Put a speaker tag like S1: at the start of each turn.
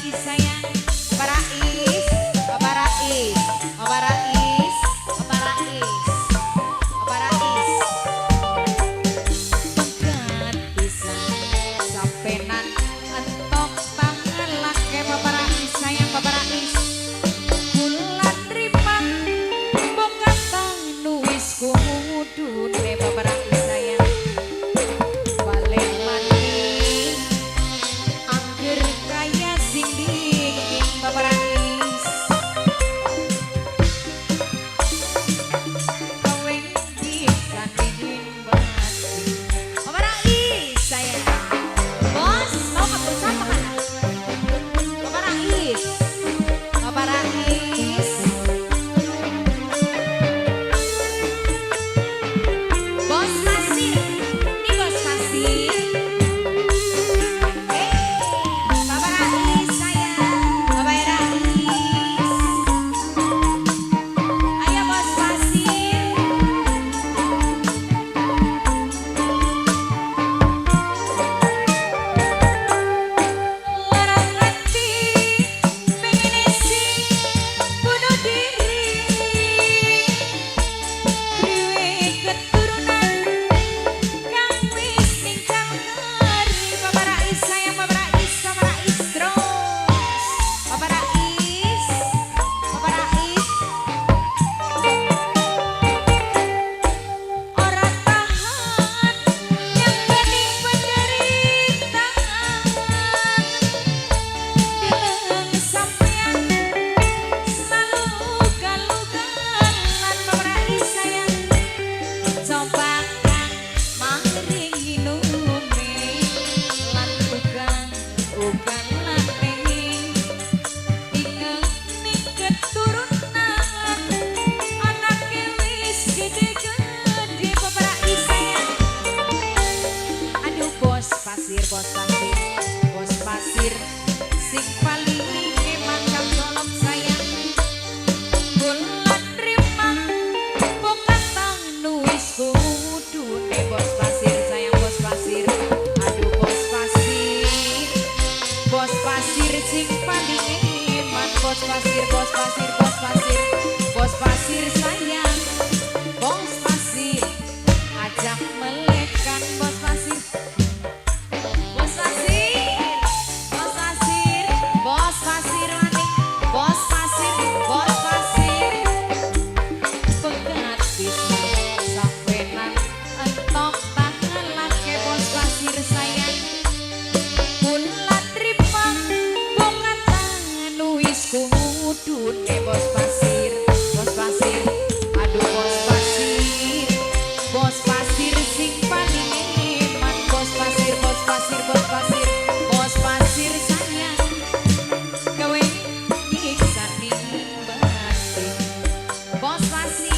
S1: Rais sayang, Bapak Rais, Bapak Rais, Bapak Rais, Bapak Rais, Bapak Rais. Pegat pisan sampenan entok tangan lake Bapak Rais sayang, Bapak Rais. Kula trima bokat tanu wis kumudune Bapak Rais sayang. Balik maneh angger kaya sing dingking Bapak Rais. Kaweng bisa dingin banget Bapak Rais sayang. Bos mau keputusan kemana? Bapak Rais, Bapak Rais. Bos Pasir, ini Bos Pasir. Bapak Rais sayang, Bapak Rais. Ayo Bos Pasir. Larang hati pengen isi bunuh diri. Priwe keturunan kang wis ninggal ngeri. Bapak Rais sayang, Bapak Rais, Bapak Rais terus. Bapak Rais, Bapak Rais. Ora tahan yang bening penderitaan. Dileng sampean selalu ugal-ugalan Bapak Rais sayang. Coba kang mangring nume lan ugal-ugalan penging inget ning keturunan anake wis gede-gede Bapak Rais sayang. Aduh Bos Pasir, Bos Pasir, Bos Pasir sing paling emang kang tolong sayang. Kula trima bokat tanu wis kudune Bos Pasir sayang, Bos Pasir. Aduh Bos Pasir, Bos Pasir sing paling eman. Bos Pasir, Bos Pasir, Bos Pasir, Bos Pasir sayang. Bos Pasir ajak melekan Bos Pasir. Bos Pasir, Bos Pasir, Bos Pasir maning. Bos Pasir, Bos Pasir. Pegat pisan sampenan entok tangan lake Bos Pasir sayang. Kula trima bokat tangan wis kumudune Bos Pasir, Bos Pasir. Aduh Bos Pasir, Bos Pasir sing paling eman. Bos Pasir, Bos Pasir, Bos Pasir, Bos Pasir sayang. Gawe nyiksa ning batin Bos Pasir.